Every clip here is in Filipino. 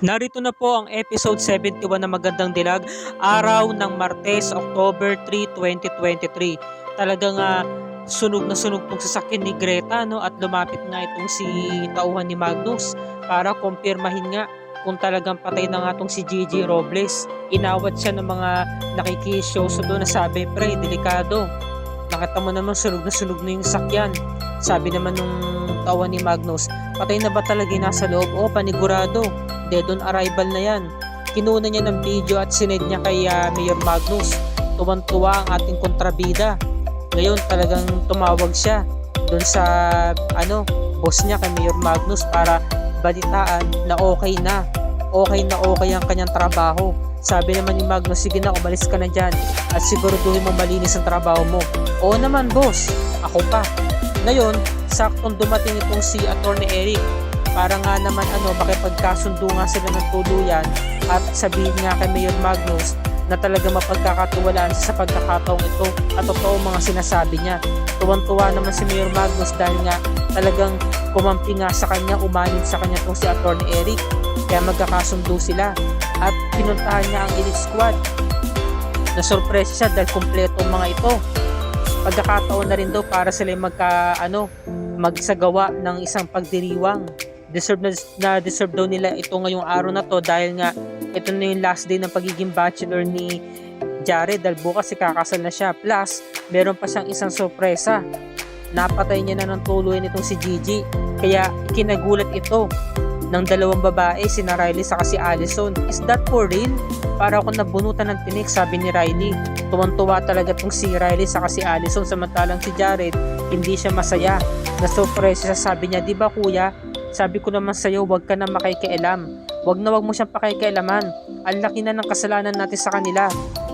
Narito na po ang episode 71 ng Magandang Dilag, araw ng Martes, October 3, 2023. Talagang sunog na sunog tong sasakyan ni Greta, no, at lumapit nga itong si tauhan ni Magnus para kumpirmahin nga kung talagang patay na nga tong si Gigi Robles. Inawat siya ng mga nakikisyoso doon na sabi, pre, delikado. Nakita mo naman sunog na yung sakyan. Sabi naman nung tauhan ni Magnus, patay na ba talaga yung nasa loob? O, panigurado, dead on arrival na yan. Kinuna niya ng video at sinend niya kay Mayor Magnus. Tuwang-tuwa ang ating kontrabida. Ngayon talagang tumawag siya doon sa boss niya kay Mayor Magnus para balitaan na okay na. Okay na okay ang kanyang trabaho. Sabi naman ni Magnus, sige na, umalis ka na dyan at siguraduhin mo malinis ang trabaho mo. Oo naman boss, ako pa. Ngayon, saktong dumating itong si Atty. Eric para nga naman makipagkasundo nga sila ng tuluyan at sabihin nga kay Mayor Magnus na talaga mapagkakatiwalaan sa pagkakataong ito at totoo mga sinasabi niya. Tuwang-tuwa naman si Mayor Magnus dahil nga talagang kumampi nga sa kanya, umanib sa kanya itong si Atty. Eric, kaya magkakasundo sila at pinuntahan niya ang elite squad. Nasurpresa siya dahil kumpleto ang mga ito. Pagkakataon na rin daw para sila magsagawa ng isang pagdiriwang. Deserve daw nila ito ngayong araw na to dahil nga ito na yung last day ng pagiging bachelor ni Jared dahil bukas ikakasal na siya. Plus, meron pa siyang isang sorpresa. Napatay niya na ng tuluyan itong si Gigi. Kaya ikinagulat ito ng dalawang babae, si Riley saka si Allison. Is that for real? Para ako nabunutan ng tinik, sabi ni Riley. Tuwang-tuwa talaga itong si Riley saka si Allison, samantalang si Jared hindi siya masaya. Na-surprise siya, sabi niya, di ba kuya? Sabi ko naman sa'yo, wag ka na makikialam. Wag mo siyang pakikialaman. Ang laki na ng kasalanan natin sa kanila.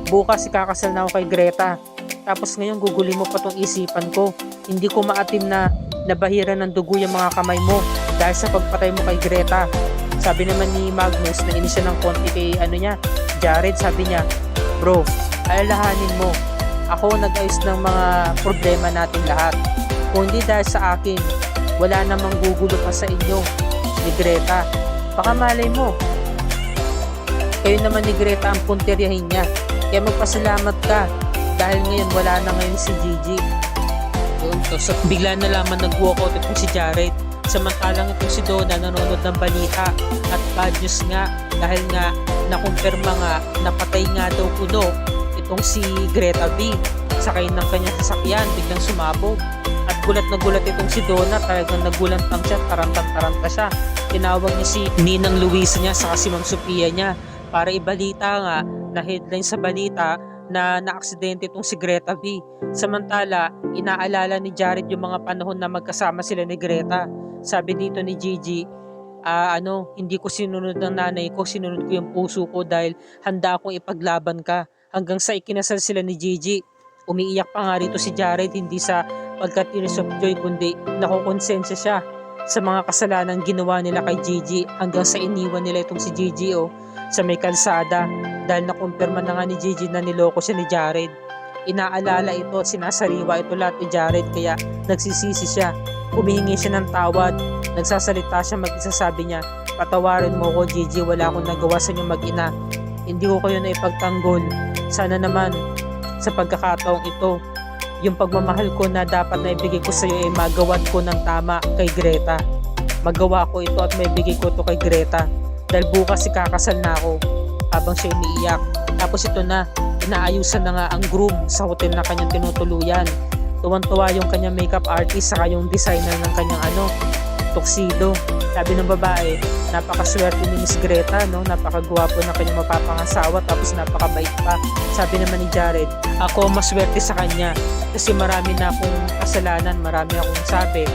Bukas ikakasal na ako kay Greta. Tapos ngayon guguli mo pa tong isipan ko. Hindi ko maatim na nabahiran ng dugo yung mga kamay mo dahil sa pagpatay mo kay Greta. Sabi naman ni Magnus na inis siya ng konti kay Jared, sabi niya, bro, alalahanin mo. Ako nag-ayos ng mga problema natin lahat. Kung hindi dahil sa akin, wala namang gugulo pa sa inyo ni Greta. Baka malay mo, kayo naman ni Greta ang punteryahin niya. Kaya magpasalamat ka dahil ngayon wala na ngayon si Gigi. Yun to. So, bigla na lamang nag-walkout itong si Jared. Samantalang itong si Donna nanonood ng balita at bad news nga dahil nga nakumpirma nga napatay nga daw kuno itong si Greta B. Sakay ng kanyang sasakyan, biglang sumabog. At gulat na gulat itong si Donna, talagang nagulantang siya, tarantang-taranta siya. Tinawag niya si Ninang Luisa niya saka si Ma'am Sophia niya para ibalita nga na headline sa balita na naaksidente itong si Greta B. Samantala, inaalala ni Jared yung mga panahon na magkasama sila ni Greta. Sabi dito ni Gigi, hindi ko sinunod ng nanay ko, sinunod ko yung puso ko dahil handa akong ipaglaban ka. Hanggang sa ikinasal sila ni Gigi. Umiiyak pa nga rito si Jared, hindi sa pagka-tears of joy kundi nakukonsensya siya sa mga kasalanan ginawa nila kay Gigi hanggang sa iniwan nila itong si Gigi sa may kalsada dahil nakumpirma na nga ni Gigi na niloko siya ni Jared. Inaalala ito, sinasariwa ito lahat ni Jared kaya nagsisisi siya. Humihingi siya ng tawad, nagsasalita siya mag-isa, sabi niya, patawarin mo ko Gigi, wala akong nagawa sa inyong mag-ina. Hindi ko kayo na ipagtanggol. Sana naman sa pagkakataong ito, yung pagmamahal ko na dapat na ibigay ko sa iyo ay magawan ko ng tama kay Greta. Magawa ko ito at may bigay ko ito kay Greta dahil bukas ikakasal na ako. Habang siya umiiyak. Tapos ito na, inaayusan na nga ang groom sa hotel na kanyang tinutuluyan. Tuwang-tuwa yung kanyang makeup artist saka yung designer ng kanyang tuxedo. Sabi ng babae, napakaswerte ni Miss Greta, napakagwapo ng kanyang mapapangasawa tapos napakabait pa. Sabi naman ni Jared, ako maswerte sa kanya kasi marami na akong kasalanan, marami akong sabi.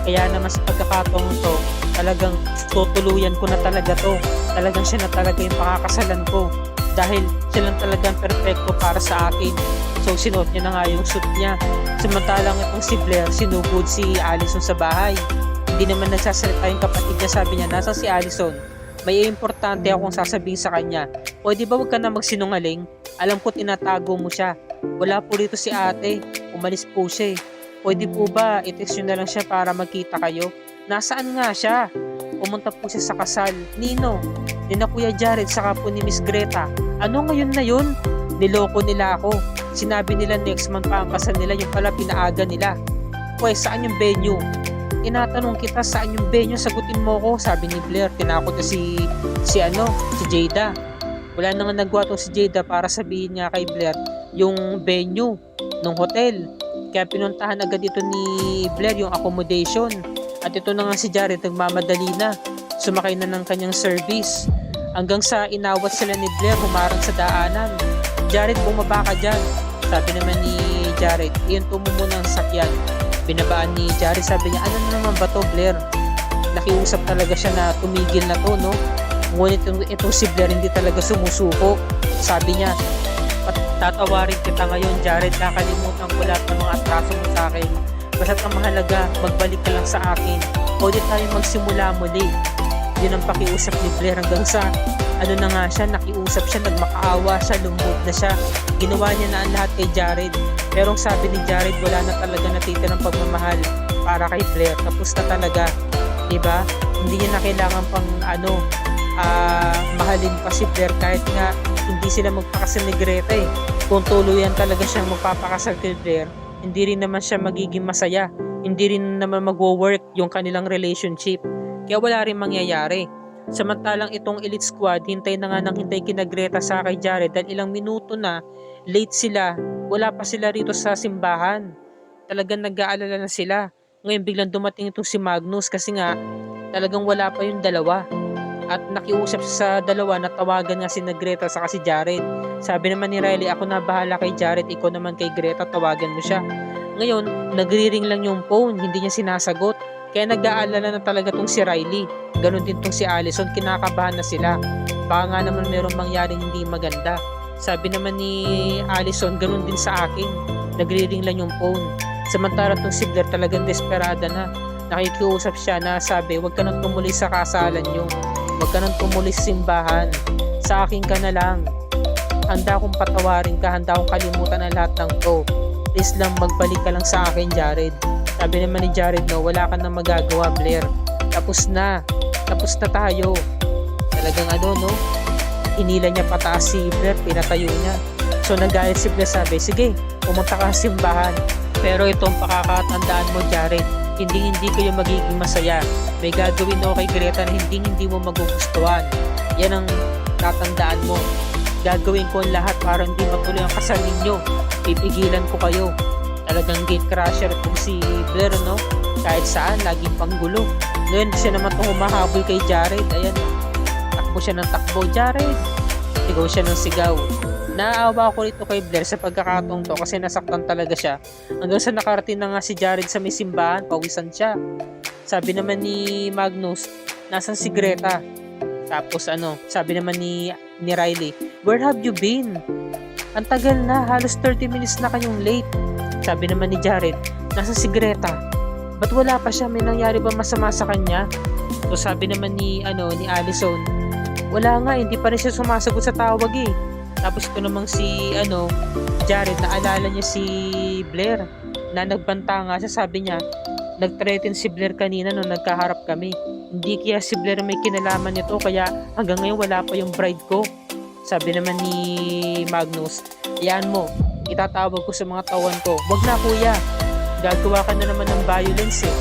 Kaya naman sa pagkakataong to, talagang tutuluyan ko na talaga to. Talagang siya na talaga yung pakakasalan ko dahil siya lang talagang perfecto para sa akin. So sinuot niya na nga yung suit niya. Samantalang itong si Blair, sinugod si Allison sa bahay. Hindi naman nagsasalita yung kapatid niya, sabi niya, nasa si Allison? May importante akong sasabihin sa kanya. O di ba wag ka na magsinungaling? Alam ko tinatago mo siya. Wala po dito si ate. Umalis po siya. Pwede po ba i-text nyo na lang siya para magkita kayo? Nasaan nga siya? pumunta po siya sa kasal. Nino, ni na Kuya Jared saka po ni Miss Greta. Ano ngayon na yun? Niloko nila ako. Sinabi nila next month pa ang kasal nila, yung pala pinaaga nila. Pwes, saan yung venue? Tinatanong kita saan yung venue, sagutin mo ko, sabi ni Blair. Tinakot na si Jada. Wala na nga nagawa si Jada para sabihin nga kay Blair yung venue ng hotel. Kaya pinuntahan agad ito ni Blair yung accommodation. At ito na nga si Jared nagmamadali na. Sumakay na ng kanyang service. Hanggang sa inawat sila ni Blair, humarang sa daanan. Jared, bumaba ka dyan. Sabi naman ni Jared, iyanto mo muna ang sakyan. Binabaan ni Jared, sabi niya, ano na naman ba to, Blair? Nakiusap talaga siya na tumigil na to, no? Ngunit itong si Blair hindi talaga sumusuko. Sabi niya, tatawarin kita ngayon, Jared, kakalimutan ko lahat ng mga atraso mo sa akin. Basta't ang mahalaga, magbalik ka lang sa akin. O di tayo magsimula muli. Yun ang pakiusap ni Blair hanggang sa ano na nga siya, nakiusap siya, nagmakaawa siya, lumubog na siya. Ginawa niya na ang lahat kay Jared. Pero ang sabi ni Jared, wala na talaga natitirang pagmamahal para kay Blair. Tapos na talaga, diba? Hindi niya na kailangan pang mahalin pa si Blair kahit nga hindi sila magpakasal ni Greta eh. Kung tuluyan talaga siyang magpapakasal kay Blair, hindi rin naman siya magiging masaya. Hindi rin naman magwo-work yung kanilang relationship. Kaya wala rin mangyayari. Samantalang itong elite squad, hintay na nga ng hintay kina Greta sa kay Jared dahil ilang minuto na, late sila. Wala pa sila rito sa simbahan. Talagang nag-aalala na sila. Ngayon biglang dumating itong si Magnus kasi nga talagang wala pa yung dalawa. At nakiusap sa dalawa na tawagan nga si Greta sa si Jared. Sabi naman ni Riley, ako na bahala kay Jared, ikaw naman kay Greta, tawagan mo siya. Ngayon, nagri-ring lang yung phone, hindi niya sinasagot. Kaya nag-aalala na talaga tong si Riley. Ganon din tong si Allison, kinakabahan na sila. Baka nga naman merong mangyaring hindi maganda. Sabi naman ni Allison, ganon din sa akin. Nagri-ring lang yung phone. Samantala tong si Blair talagang desperada na. Nakikiusap siya na sabi, huwag ka nang tumuloy sa kasalan nyo. Huwag ka nang tumuloy sa simbahan. Sa akin ka na lang. Handa akong patawarin ka, handa akong kalimutan ang lahat ng to. Please lang magbalik ka lang sa akin, Jared. Sabi naman ni Jared, no, wala ka nang magagawa, Blair. Tapos na tayo. Talagang no, inila niya pataas si Blair, pinatayo niya. So nagayat si Blair, sabi, sige, pumunta ka sa simbahan. Pero itong pakakatandaan mo, Jared, hindi kayo magiging masaya. May gagawin ako kay Greta na hindi mo magugustuhan. Yan ang tatandaan mo. Gagawin ko ang lahat para hindi matuloy ang kasal ninyo. Pipigilan ko kayo. Talagang gate crasher po si Blair, no? Kahit saan, laging panggulo. Ngayon, siya naman itong humahabol kay Jared. Ayan, takbo siya ng takbo. Jared! Sigaw siya ng sigaw. Naaawa ko rito kay Blair sa pagkakataong to kasi nasaktan talaga siya. Hanggang sa nakarating na nga si Jared sa may simbahan, pawisan siya. Sabi naman ni Magnus, nasan si Greta? Tapos sabi naman ni Riley, where have you been? Ang tagal na, halos 30 minutes na kayong late. Sabi naman ni Jared, nasa si Greta? Ba't wala pa siya? May nangyari ba masama sa kanya? So sabi naman ni Allison, wala nga, hindi pa rin siya sumasagot sa tawag eh. Tapos ito namang si Jared, naalala niya si Blair na nagbanta nga siya, sabi niya, nag-threaten si Blair kanina nung nagkaharap kami. Hindi kaya si Blair may kinalaman nito kaya hanggang ngayon wala pa yung bride ko. Sabi naman ni Magnus, yan mo, itatawag ko sa mga tawan ko. Wag na kuya, gagawa ka na naman ng violence eh.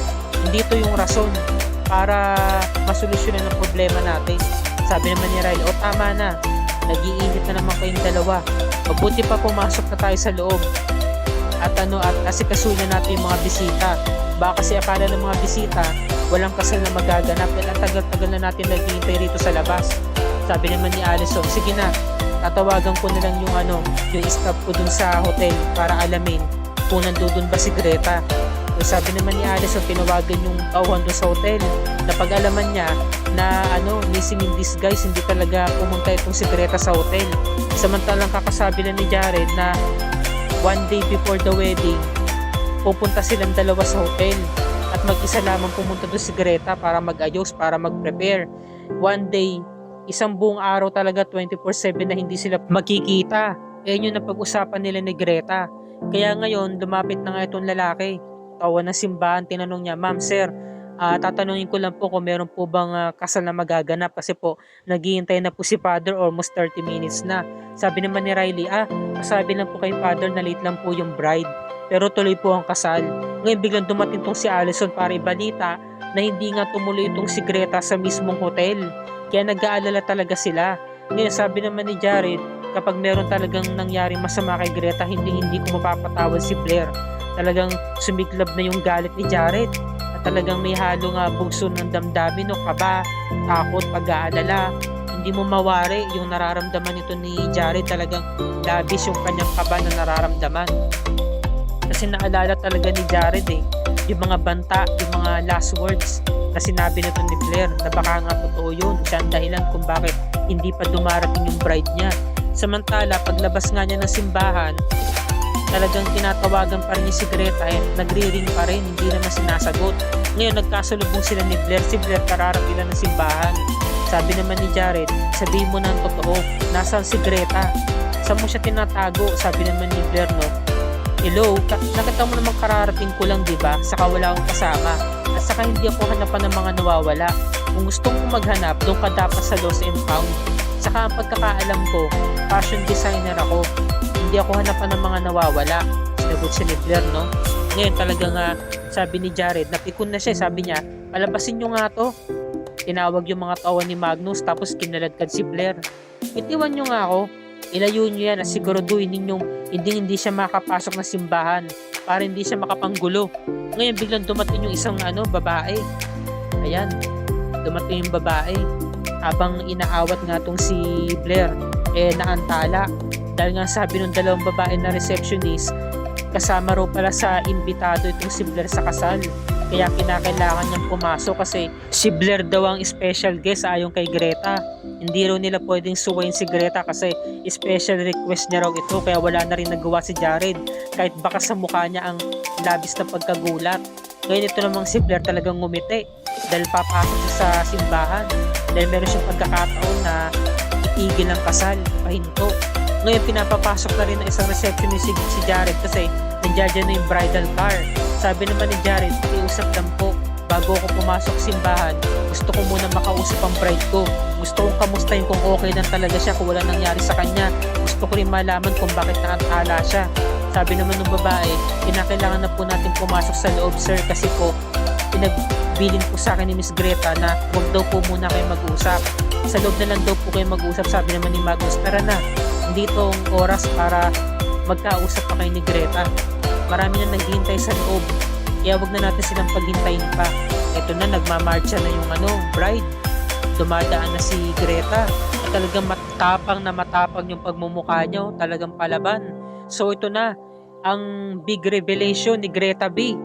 Hindi to yung rason para masolusyonan ang problema natin. Sabi naman ni Riley, tama na, nag-iinit na naman kayong dalawa. Mabuti pa pumasok na tayo sa loob. At asikasuhin na natin yung mga bisita. Baka kasi akala ng mga bisita, walang kasal na magaganap. At ang tagal-tagal na natin naghihintay rito sa labas. Sabi naman ni Allison, sige na, tatawagan ko na lang yung staff ko dun sa hotel para alamin kung nandun ba si Greta. So sabi naman ni Allison, tinawagan yung tauhan dun sa hotel. Napag-alaman niya na missing in disguise, hindi talaga pumunta itong si Greta sa hotel. Samantalang kakasabi lang ni Jared na one day before the wedding, pupunta silang dalawa sa hotel at mag-isa lamang pumunta doon si Greta para mag-ayos, para mag-prepare. One day, isang buong araw talaga 24/7 na hindi sila magkikita. Yan yung napag-usapan nila ni Greta. Kaya ngayon, lumapit na nga itong lalaki. Tawa ng simbahan, tinanong niya, Ma'am, Sir, Tatanungin ko lang po kung meron po bang kasal na magaganap kasi po naghihintay na po si Father, almost 30 minutes na. Sabi naman ni Riley, sabi lang po kay Father na late lang po yung bride. Pero tuloy po ang kasal. Ngayon biglang dumating tong si Allison para ibalita na hindi nga tumuloy itong si Greta sa mismong hotel. Kaya nag-aalala talaga sila. Ngayon sabi naman ni Jared, kapag meron talagang nangyari masama kay Greta, hindi ko mapapatawad si Blair. Talagang sumiklab na yung galit ni Jared. Talagang may halong bugso ng damdamin, kaba, takot, pag-aalala. Hindi mo mawari yung nararamdaman nito ni Jared. Talagang labis yung kanyang kaba na nararamdaman. Kasi naalala talaga ni Jared yung mga banta, yung mga last words na sinabi nito ni Blair na baka nga totoo yun. Siya ang dahilan kung bakit hindi pa dumarating yung bride niya. Samantala, paglabas nga niya ng simbahan, talagang tinatawagan pa rin niya si Greta, nagri-ring pa rin, hindi naman sinasagot. Ngayon nagkasalubong sila ni Blair. Si Blair kararating lang ng simbahan. Sabi naman ni Jared, sabihin mo na ang totoo, nasaan si Greta? Saan mo siya tinatago? Sabi naman ni Blair, hello, nakita mo namang kararating ko lang, diba? Saka wala akong kasama. At saka hindi ako hanapan ng mga nawawala. Kung gusto mong maghanap, doon ka dapat sa Lost and Found. Saka ang pagkakaalam ko, fashion designer ako. Hindi ako hanapan ng mga nawawala. Sinagot si Blair, Ngayon talaga nga, sabi ni Jared, napikon na siya. Sabi niya, palabasin nyo nga to. Tinawag yung mga tawa ni Magnus, tapos kinaladkad si Blair. Itiwan nyo nga ako. Ilayo nyo yan at siguraduhin ninyong hindi siya makapasok na simbahan para hindi siya makapanggulo. Ngayon biglang dumating yung isang babae. Ayan, dumating yung babae. Habang inaawat nga tong si Blair, naantala. Dahil nga sabi ng dalawang babae na receptionist, kasama raw pala sa imbitado itong si Blair sa kasal. Kaya kinakailangan niyang pumasok kasi si Blair daw ang special guest ayon kay Greta. Hindi raw nila pwedeng suwayin si Greta kasi special request niya raw ito, kaya wala na rin nagawa si Jared kahit baka sa mukha niya ang labis na pagkagulat. Ngayon ito namang si Blair talagang ngumiti dahil papasok siya sa simbahan dahil meron siyang pagkakataon na itigil ang kasal, pahinto. Ngayon pinapapasok na rin ng isang receptionist si Jared kasi nandiyan na yung bridal car. Sabi naman ni Jared, iusap lang po. Bago ako pumasok sa simbahan, gusto ko muna makausap ang bride ko. Gusto kong kamustahin kung okay lang talaga siya, kung wala nangyari sa kanya. Gusto ko rin malaman kung bakit naantala siya. Sabi naman ng babae, kinakailangan na po natin pumasok sa loob, sir, kasi po pinagbilin po sa akin ni Miss Greta na huwag daw po muna kayo mag-usap. Sa loob na lang daw po kayo mag-usap. Sabi naman ni Magnus, tara na. Hindi itong oras para magkausap pa kayo ni Greta. Marami na naghihintay sa loob. Kaya wag na natin silang paghintayin pa. Ito na, nagmamarcha na yung bride. Dumadaan na si Greta. At talagang matapang yung pagmumukha niya. Talagang palaban. So ito na, ang big revelation ni Greta B.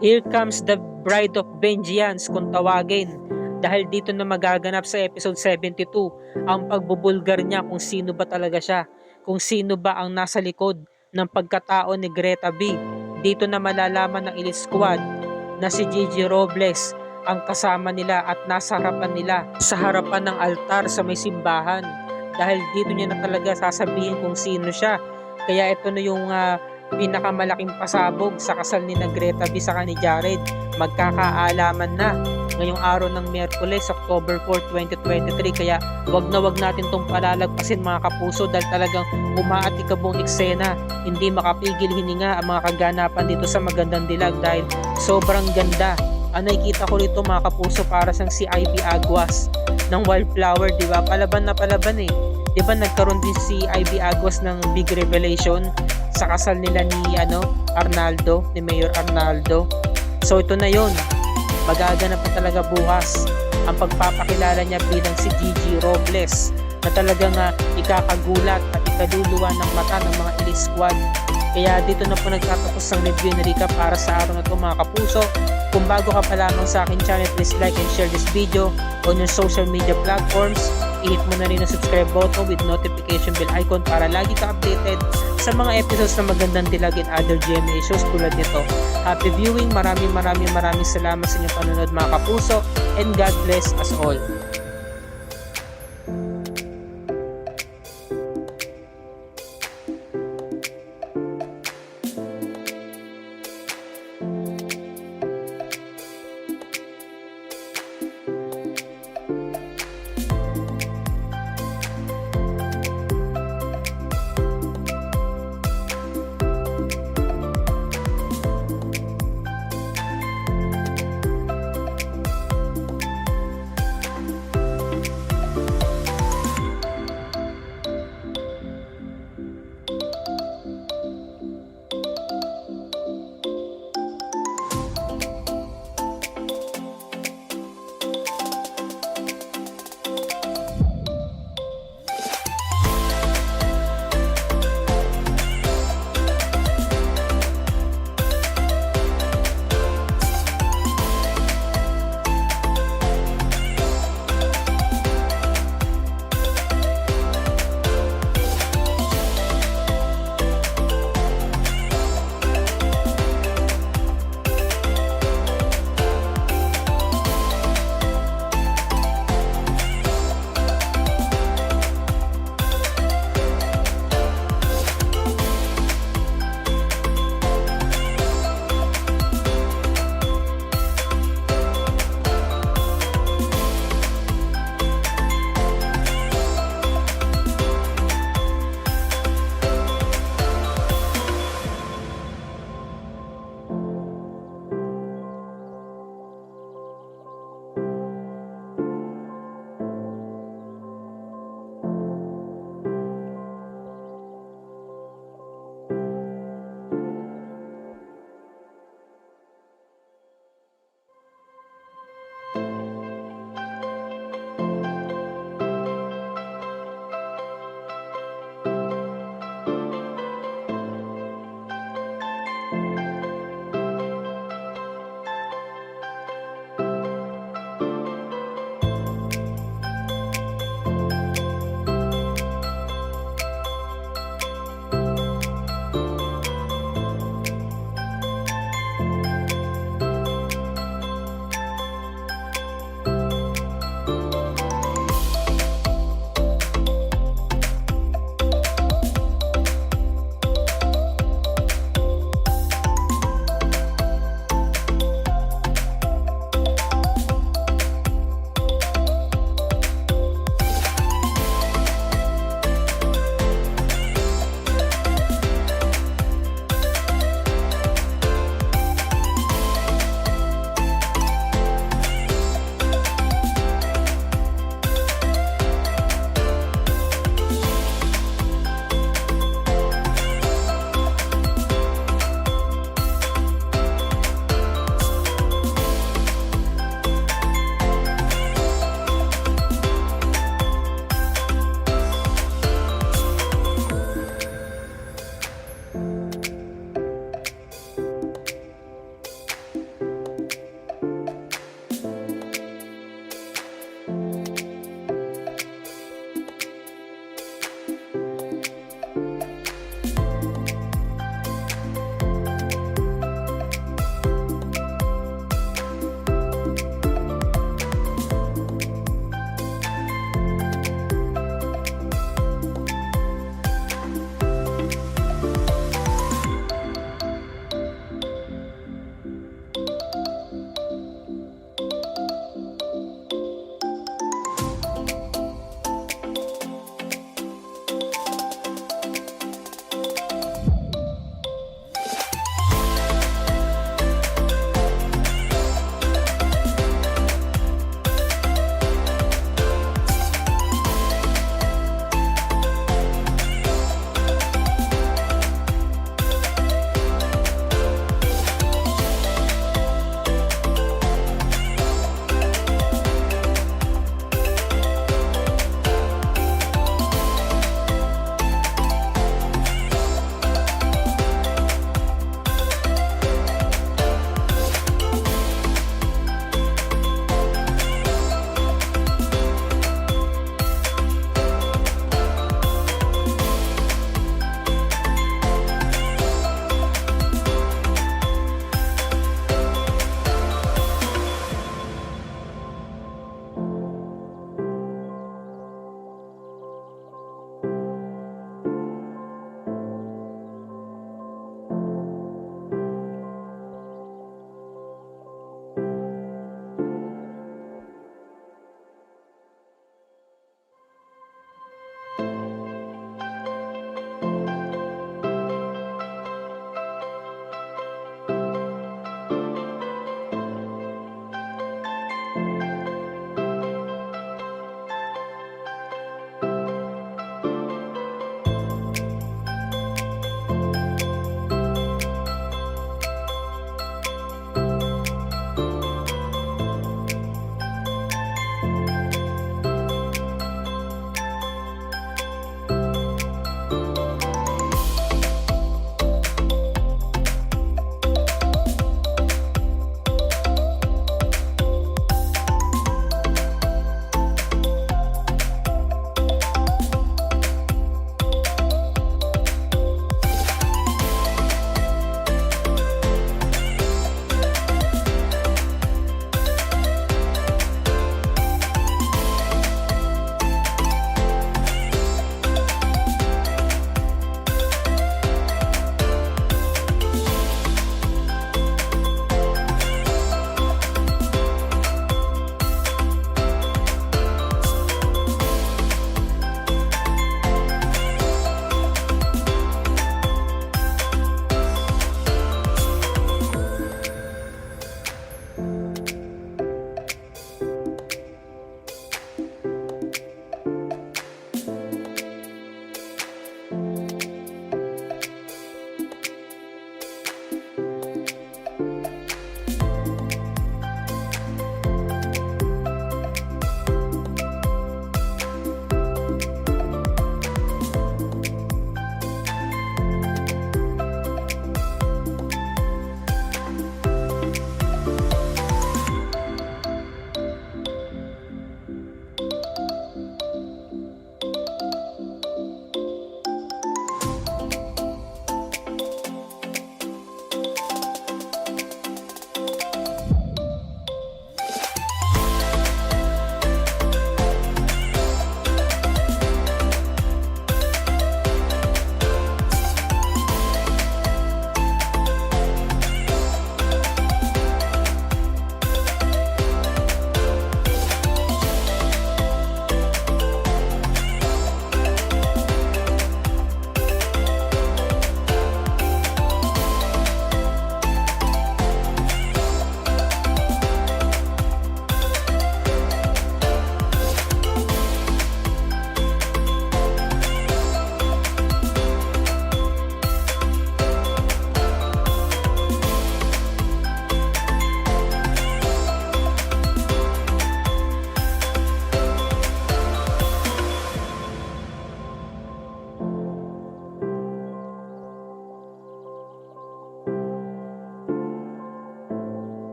Here comes the bride of vengeance kung tawagin. Dahil dito na magaganap sa episode 72 ang pagbubulgar niya kung sino ba talaga siya. Kung sino ba ang nasa likod ng pagkatao ni Greta B. Dito na malalaman ng Elite Squad na si Gigi Robles ang kasama nila at nasa harapan nila sa harapan ng altar sa may simbahan. Dahil dito niya na talaga sasabihin kung sino siya. Kaya ito na yung pinakamalaking pasabog sa kasal ni Greta B sa ni Jared. Magkakaalaman na ngayong araw ng Miyerkules, October 4, 2023. Kaya wag natin tong palalagpasin mga kapuso dahil talagang umaatikabong eksena. Hindi makapigil hininga ang mga kaganapan dito sa Magandang Dilag dahil sobrang ganda. Ang nakikita ko rito mga kapuso, para siyang si Ivy Aguas ng Wildflower, di ba? Palaban na palaban Di ba nagkaroon din si Ivy Aguas ng big revelation sa kasal nila ni Arnaldo, ni Mayor Arnaldo. So ito na yon. Magaganap pa talaga bukas ang pagpapakilala niya bilang si Gigi Robles na talagang ikakagulat at ikaduluan ng mata ng mga Elite Squad. Kaya dito na po nagtatapos ang review ni Rica para sa araw na ito mga kapuso. Kung bago ka pa lamang sa akin channel, please like and share this video on your social media platforms. I-hit mo na rin ang subscribe button with notification bell icon para lagi ka updated sa mga episodes na Magandang Dilag and other GMA shows tulad nito. Happy viewing, maraming salamat sa inyong panonood mga kapuso, and God bless us all.